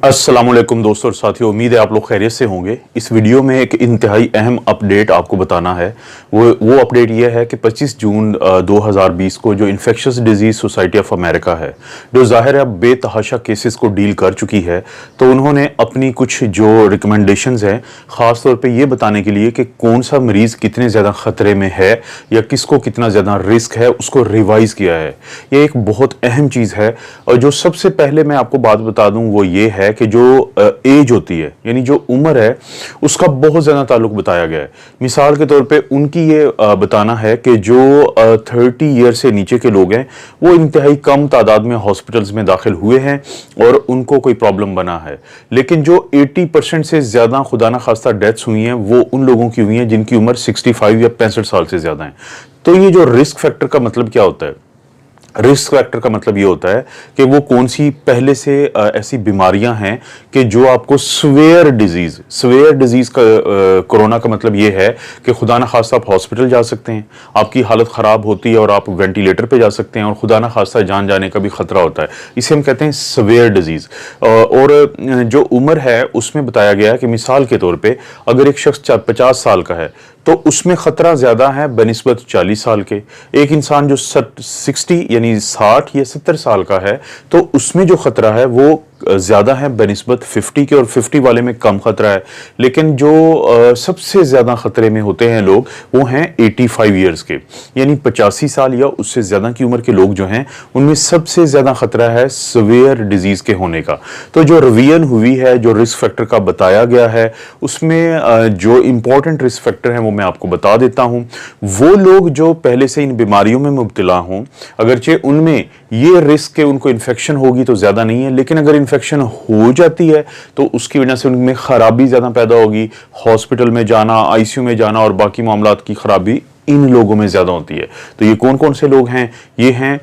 अस्सलामुअलैकुम दोस्तों और साथियों, उम्मीद है आप लोग खैरियत से होंगे। इस वीडियो में एक इंतहाई अहम अपडेट आपको बताना है। वो अपडेट ये है कि 25 जून 2020 को जो infectious disease society of America है, जो ज़ाहिर है अब बेतहाशा केसेस को डील कर चुकी है, तो उन्होंने अपनी कुछ जो रिकमेंडेशंस हैं ख़ास तौर पे ये बताने के लिए कि कौन सा मरीज़ कितने ज़्यादा ख़तरे में है या किसको कितना ज़्यादा रिस्क है, उसको रिवाइज़ किया है। ये एक बहुत अहम चीज़ है। और जो सबसे पहले मैं आपको बात बता दूं वो ये है कि जो एज होती है, यानी जो उम्र है, उसका बहुत ज़्यादा ताल्लुक बताया गया है। मिसाल के तौर पे उनकी ये बताना है कि जो 30 ईयर से नीचे के लोग हैं वो इंतहाई कम तादाद में हॉस्पिटल्स में दाखिल हुए हैं और उनको कोई प्रॉब्लम बना है। लेकिन जो 80% से ज़्यादा खुदा ना खास्ता डेथ्स हुई हैं वो उन लोगों की हुई हैं जिनकी उम्र 65 या 65 साल से ज़्यादा है। तो ये जो रिस्क फैक्टर का मतलब क्या होता है? रिस्क फैक्टर का मतलब ये होता है कि वो कौन सी पहले से ऐसी बीमारियां हैं कि जो आपको स्वेयर डिजीज का कोरोना का मतलब ये है कि खुदा न खास्ता आप हॉस्पिटल जा सकते हैं, आपकी हालत ख़राब होती है और आप वेंटिलेटर पे जा सकते हैं और खुदा न खास्ता जान जाने का भी ख़तरा होता है। इसे हम कहते हैं स्वेयर डिजीज़। और जो उम्र है उसमें बताया गया है कि मिसाल के तौर पर अगर एक शख्स 50 साल का है तो उसमें खतरा ज्यादा है बनिस्बत 40 साल के। एक इंसान जो 60 यानी 60 या 70 साल का है तो उसमें जो खतरा है वो ज्यादा है बनिस्बत 50 के, और 50 वाले में कम खतरा है। लेकिन जो सबसे ज्यादा खतरे में होते हैं लोग वो हैं 85 ईयर्स के, यानी 85 साल या उससे ज्यादा की उम्र के लोग जो हैं उनमें सबसे ज्यादा खतरा है सवेयर डिजीज के होने का। तो जो रिवीजन हुई है, जो रिस्क फैक्टर का बताया गया है, उसमें जो इंपॉर्टेंट रिस्क फैक्टर हैं वो मैं आपको बता देता हूं। वो लोग जो पहले से इन बीमारियों में मुब्तला हों, अगरचे उनमें ये रिस्क के उनको इन्फेक्शन होगी तो ज्यादा नहीं है, लेकिन अगर इन्फेक्शन हो जाती है तो उसकी वजह से उनमें खराबी ज्यादा पैदा होगी। हॉस्पिटल में जाना, आईसीयू में जाना और बाकी मामलात की खराबी इन लोगों में ज्यादा होती है। तो ये कौन कौन से लोग हैं? ये हैं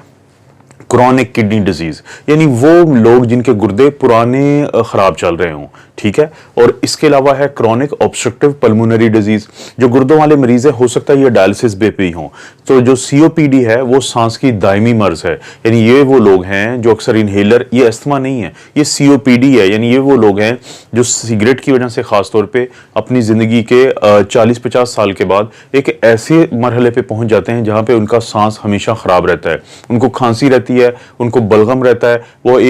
क्रॉनिक किडनी डिजीज, यानी वो लोग जिनके गुर्दे पुराने खराब चल रहे हों, ठीक है। और इसके अलावा है क्रॉनिक ऑब्स्ट्रक्टिव पल्मोनरी डिजीज, जो गुर्दों वाले मरीज है, हो सकता है ये डायलिसिस पे भी हों। तो जो सीओपीडी है वो सांस की दायमी मर्ज है, यानी ये वो लोग हैं जो अक्सर इनहेलर, ये अस्थमा नहीं है, ये सीओपीडी है, यानी ये वो लोग हैं जो सिगरेट की वजह से खासतौर पर अपनी जिंदगी के 40-50 साल के बाद एक ऐसे मरहले पे पहुंच जाते हैं जहां पे उनका सांस हमेशा खराब रहता है, उनको खांसी रहती है, उनको बलगम रहता है। वो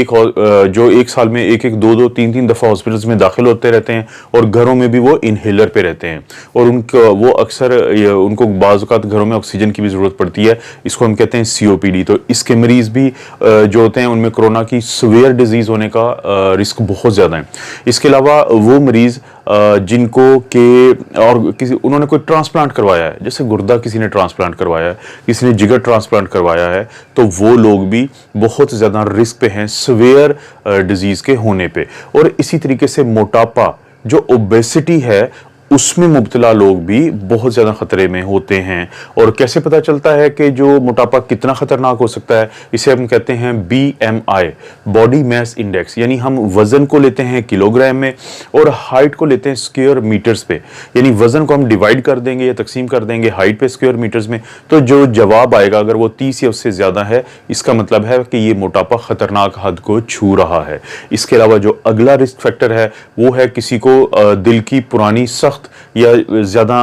जो एक साल में एक 2-3 दफा हॉस्पिटल्स में दाखिल होते रहते हैं और घरों में भी वो इनहेलर पे रहते हैं और वो अक्सर उनको बाज़ औक़ात घरों में ऑक्सीजन की भी ज़रूरत पड़ती है। इसको हम कहते हैं सीओपीडी। तो इसके मरीज़ भी जो होते हैं उनमें कोरोना की सवेयर डिजीज़ होने का रिस्क बहुत ज़्यादा है। इसके अलावा वो मरीज़ जिनको के और किसी उन्होंने कोई ट्रांसप्लांट करवाया है, जैसे गुर्दा किसी ने ट्रांसप्लांट करवाया है, किसी ने जिगर ट्रांसप्लांट करवाया है, तो वो लोग भी बहुत ज़्यादा रिस्क पे हैं सवेयर डिजीज़ के होने पे। और इसी तरीके से मोटापा, जो ओबेसिटी है, उसमें मुब्तला लोग भी बहुत ज़्यादा ख़तरे में होते हैं। और कैसे पता चलता है कि जो मोटापा कितना ख़तरनाक हो सकता है? इसे हम कहते हैं BMI, बॉडी मास इंडेक्स, यानी हम वज़न को लेते हैं किलोग्राम में और हाइट को लेते हैं स्क्वायर मीटर्स पे, यानी वज़न को हम डिवाइड कर देंगे या तकसीम कर देंगे हाइट पे स्क्वायर मीटर्स में, तो जो जवाब आएगा अगर वो 30 या उससे ज़्यादा है, इसका मतलब है कि ये मोटापा ख़तरनाक हद को छू रहा है। इसके अलावा जो अगला रिस्क फैक्टर है वो है किसी को दिल की पुरानी सख्त या ज्यादा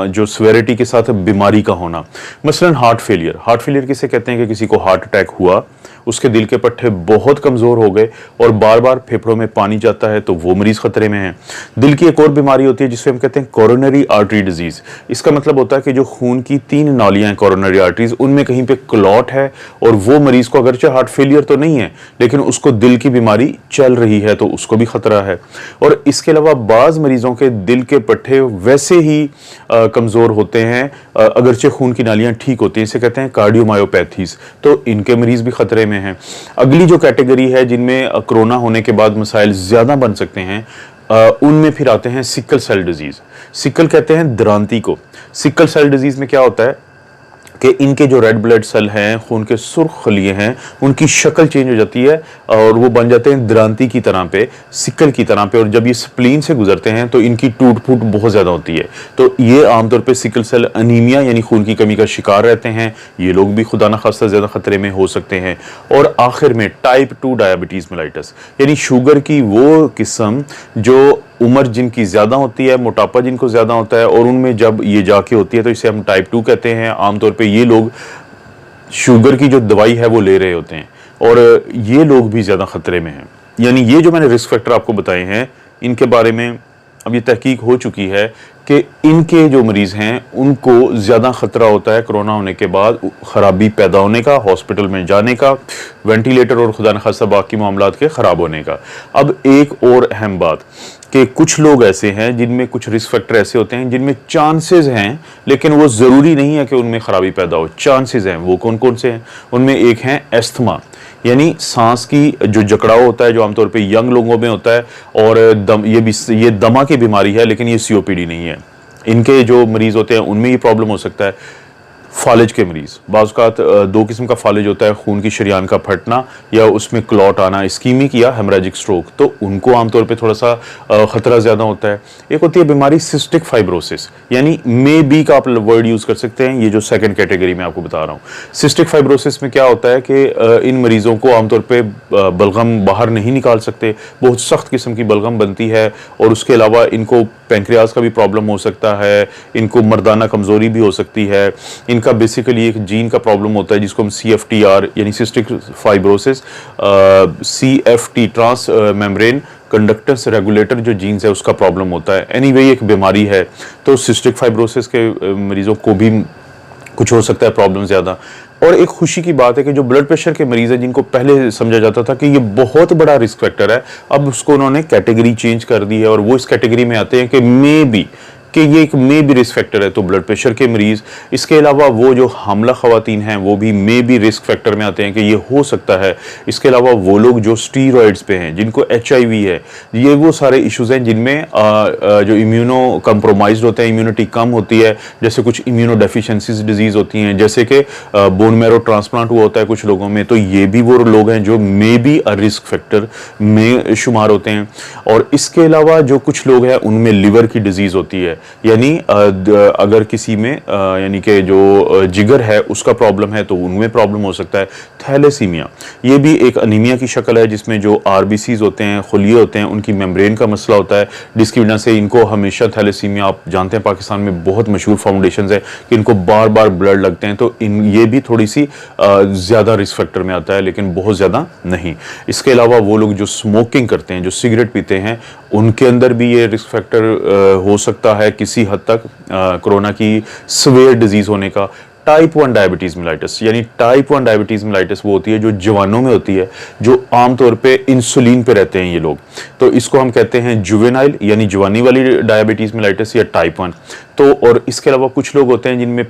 जो स्वेरिटी के साथ बीमारी का होना, मसलन हार्ट फेलियर किसे कहते हैं कि किसी को हार्ट अटैक हुआ, उसके दिल के पट्टे बहुत कमजोर हो गए और बार बार फेफड़ों में पानी जाता है, तो वो मरीज खतरे में है। दिल की एक और बीमारी होती है जिसे हम कहते हैं कोरोनरी आर्टरी डिजीज। इसका मतलब होता है कि जो खून की 3 नालियां हैं कोरोनरी आर्टरीज, उनमें कहीं पे क्लॉट है और वो मरीज को अगरचे हार्ट फेलियर तो नहीं है लेकिन उसको दिल की बीमारी चल रही है, तो उसको भी खतरा है। और इसके अलावा बाज मरीजों के दिल के पट्टे वैसे ही कमजोर होते हैं अगरचे खून की नालियां ठीक होती हैं, इसे कहते हैं कार्डियोमायोपैथीज, तो इनके मरीज भी खतरे में हैं। अगली जो कैटेगरी है जिनमें कोरोना होने के बाद मसाइल ज्यादा बन सकते हैं, उनमें फिर आते हैं सिकल सेल डिजीज। सिकल कहते हैं द्रांति को। सिकल सेल डिजीज में क्या होता है कि इनके जो रेड ब्लड सेल हैं, खून के सुर्ख खलिए हैं, उनकी शक्ल चेंज हो जाती है और वो बन जाते हैं द्रांति की तरह पे, सिकल की तरह पे, और जब ये स्प्लीन से गुजरते हैं तो इनकी टूट फूट बहुत ज़्यादा होती है। तो ये आमतौर पे सिकल सेल अनीमिया यानी खून की कमी का शिकार रहते हैं। ये लोग भी खुदा न खास्ता ज़्यादा खतरे में हो सकते हैं। और आखिर में टाइप 2 डायबिटीज़ मेलाइटस यानी शुगर की वो किस्म जो उम्र जिनकी ज़्यादा होती है, मोटापा जिनको ज़्यादा होता है, और उनमें जब ये जाके होती है तो इसे हम टाइप 2 कहते हैं। आमतौर पे ये लोग शुगर की जो दवाई है वो ले रहे होते हैं और ये लोग भी ज़्यादा ख़तरे में हैं। यानी ये जो मैंने रिस्क फैक्टर आपको बताए हैं, इनके बारे में अब ये तहकीक हो चुकी है कि इनके जो मरीज़ हैं उनको ज़्यादा ख़तरा होता है कोरोना होने के बाद ख़राबी पैदा होने का, हॉस्पिटल में जाने का, वेंटिलेटर और खुदा न खास्ता बाकी मामलात के ख़राब होने का। अब एक और अहम बात कि कुछ लोग ऐसे हैं जिनमें कुछ रिस्क फैक्टर ऐसे होते हैं जिनमें चांसेस हैं, लेकिन वो ज़रूरी नहीं है कि उनमें ख़राबी पैदा हो। चांसेस हैं, वो कौन कौन से हैं? उनमें एक है एस्थमा यानी सांस की जो जकड़ाव होता है, जो आमतौर पे यंग लोगों में होता है, और ये दमा की बीमारी है, लेकिन ये सीओपीडी नहीं है। इनके जो मरीज़ होते हैं उनमें ये प्रॉब्लम हो सकता है। फालिज के मरीज़, बाज़ औक़ात दो किस्म का फालिज होता है, खून की शरियान का फटना या उसमें क्लॉट आना, इस्कीमिक या हेमरेजिक स्ट्रोक, तो उनको आमतौर पे थोड़ा सा ख़तरा ज़्यादा होता है। एक होती है बीमारी सिस्टिक फाइब्रोसिस यानी मे बी का आप वर्ड यूज़ कर सकते हैं, ये जो सेकंड कैटेगरी में आपको बता रहा हूँ। सिस्टिक फाइब्रोसिस में क्या होता है कि इन मरीज़ों को आमतौर पर बलगम बाहर नहीं निकाल सकते, बहुत सख्त किस्म की बलगम बनती है, और उसके अलावा इनको पैंक्रियाज का भी प्रॉब्लम हो सकता है, इनको मर्दाना कमज़ोरी भी हो सकती है। इनका बेसिकली एक जीन का प्रॉब्लम होता है जिसको हम CFTR यानी cystic fibrosis, CFT trans membrane conductance regulator जो जीन्स है उसका प्रॉब्लम होता है। एनीवे एक बीमारी है, तो सिस्टिक फाइब्रोसिस के मरीज़ों को भी कुछ हो सकता है प्रॉब्लम ज़्यादा। और एक खुशी की बात है कि जो ब्लड प्रेशर के मरीज़ हैं जिनको पहले समझा जाता था कि ये बहुत बड़ा रिस्क फैक्टर है, अब उसको उन्होंने कैटेगरी चेंज कर दी है और वो इस कैटेगरी में आते हैं कि मे बी कि ये एक मे बी रिस्क फैक्टर है। तो ब्लड प्रेशर के मरीज़, इसके अलावा वो जो हामला ख़वातीन हैं वो भी मे बी रिस्क फैक्टर में आते हैं कि ये हो सकता है। इसके अलावा वो लोग जो स्टीरॉइड्स पे हैं, जिनको HIV है, ये वो सारे इश्यूज़ हैं जिनमें जो इम्यूनो कंप्रोमाइज्ड होते हैं, इम्यूनिटी कम होती है, जैसे कुछ इम्यूनो डेफिशिएंसीज डिजीज़ होती हैं, जैसे कि बोन मैरो ट्रांसप्लांट हुआ होता है कुछ लोगों में, तो ये भी वो लोग हैं जो मे बी रिस्क फैक्टर में शुमार होते हैं। और इसके अलावा जो कुछ लोग हैं उनमें लिवर की डिजीज़ होती है, यानी अगर किसी में यानी कि जो जिगर है उसका प्रॉब्लम है तो उनमें प्रॉब्लम हो सकता है। थैलेसीमिया ये भी एक अनीमिया की शक्ल है जिसमें जो RBCs होते हैं, खुलिये होते हैं, उनकी मेम्ब्रेन का मसला होता है, जिसकी वजह से इनको हमेशा थैलेसीमिया, आप जानते हैं पाकिस्तान में बहुत मशहूर फाउंडेशन है कि इनको बार बार ब्लड लगते हैं, तो ये भी थोड़ी सी ज़्यादा रिस्क फैक्टर में आता है, लेकिन बहुत ज़्यादा नहीं। इसके अलावा वो लोग जो स्मोकिंग करते हैं, जो सिगरेट पीते हैं, उनके अंदर भी ये रिस्क फैक्टर हो सकता है किसी हद तक कोरोना की सीवियर डिजीज़ होने का। टाइप 1 डायबिटीज़ मेलाइटिस यानी टाइप 1 डायबिटीज़ मेलाइटिस वो होती है जो जवानों में होती है, जो आमतौर पे इंसुलिन पे रहते हैं ये लोग, तो इसको हम कहते हैं जुवेनाइल यानी जवानी वाली डायबिटीज़ मेलाइटिस या टाइप 1। तो और इसके अलावा कुछ लोग होते हैं जिनमें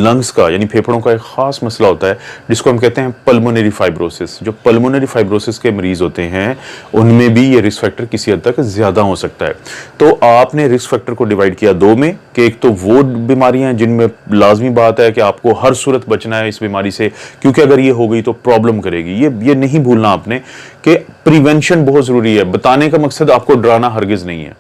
लंग्स का यानी फेफड़ों का एक ख़ास मसला होता है जिसको हम कहते हैं पल्मोनरी फाइब्रोसिस। जो पल्मोनरी फाइब्रोसिस के मरीज़ होते हैं उनमें भी ये रिस्क फैक्टर किसी हद तक ज़्यादा हो सकता है। तो आपने रिस्क फैक्टर को डिवाइड किया दो में कि एक तो वो बीमारियां जिनमें लाजमी बात है कि आपको हर सूरत बचना है इस बीमारी से, क्योंकि अगर ये हो गई तो प्रॉब्लम करेगी। ये नहीं भूलना आपने कि प्रिवेंशन बहुत ज़रूरी है। बताने का मकसद आपको डराना हरगिज़ नहीं है,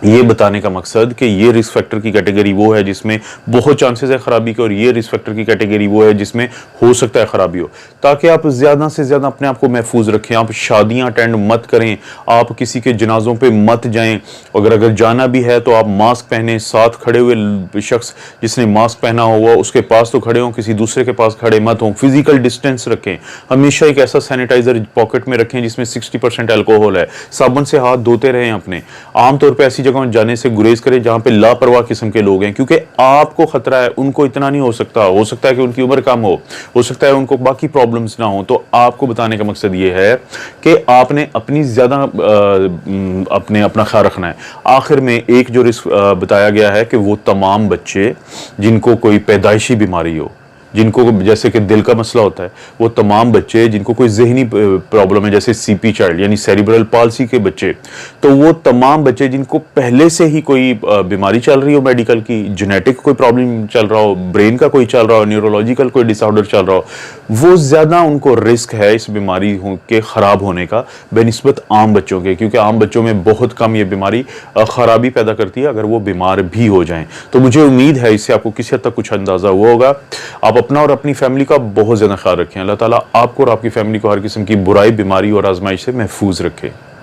ये बताने का मकसद कि ये रिस्क फैक्टर की कैटेगरी वो है जिसमें बहुत चांसेस है खराबी के, और ये रिस्क फैक्टर की कैटेगरी वो है जिसमें हो सकता है खराबी हो, ताकि आप ज़्यादा से ज़्यादा अपने आप को महफूज रखें। आप शादियां अटेंड मत करें, आप किसी के जनाजों पे मत जाएं, अगर जाना भी है तो आप मास्क पहने, साथ खड़े हुए शख्स जिसने मास्क पहना हुआ उसके पास तो खड़े हों, किसी दूसरे के पास खड़े मत हों, फिजिकल डिस्टेंस रखें, हमेशा एक ऐसा सैनिटाइजर पॉकेट में रखें जिसमें 60% अल्कोहल है, साबुन से हाथ धोते रहें अपने। आमतौर पर ऐसी जगह जाने से गुरेज करें जहां पे लापरवाह किस्म के लोग हैं, क्योंकि आपको खतरा है, उनको इतना नहीं हो सकता है कि उनकी उम्र कम हो सकता है उनको बाकी प्रॉब्लम्स ना हो। तो आपको बताने का मकसद ये है कि आपने अपनी ज्यादा अपना ख्याल रखना है। आखिर में एक जो रिस्क बताया गया है कि वो तमाम बच्चे जिनको कोई पैदाइशी बीमारी हो, जिनको जैसे कि दिल का मसला होता है, वो तमाम बच्चे जिनको कोई जहनी प्रॉब्लम है, जैसे सीपी चाइल्ड यानी सेरिब्रल पाल्सी के बच्चे, तो वो तमाम बच्चे जिनको पहले से ही कोई बीमारी चल रही हो, मेडिकल की, जेनेटिक कोई प्रॉब्लम चल रहा हो, ब्रेन का कोई चल रहा हो, न्यूरोलॉजिकल कोई डिसऑर्डर चल रहा हो, वो ज़्यादा उनको रिस्क है इस बीमारी के ख़राब होने का बेनिस्बत आम बच्चों के, क्योंकि आम बच्चों में बहुत कम ये बीमारी ख़राबी पैदा करती है अगर वो बीमार भी हो जाएं। तो मुझे उम्मीद है इससे आपको किसी हद तक कुछ अंदाज़ा हुआ होगा। आप अपना और अपनी फैमिली का बहुत ज़्यादा ख्याल रखें। अल्लाह ताला आपको और आपकी फैमिली को हर किस्म की बुराई, बीमारी और आजमाइश से महफूज रखे।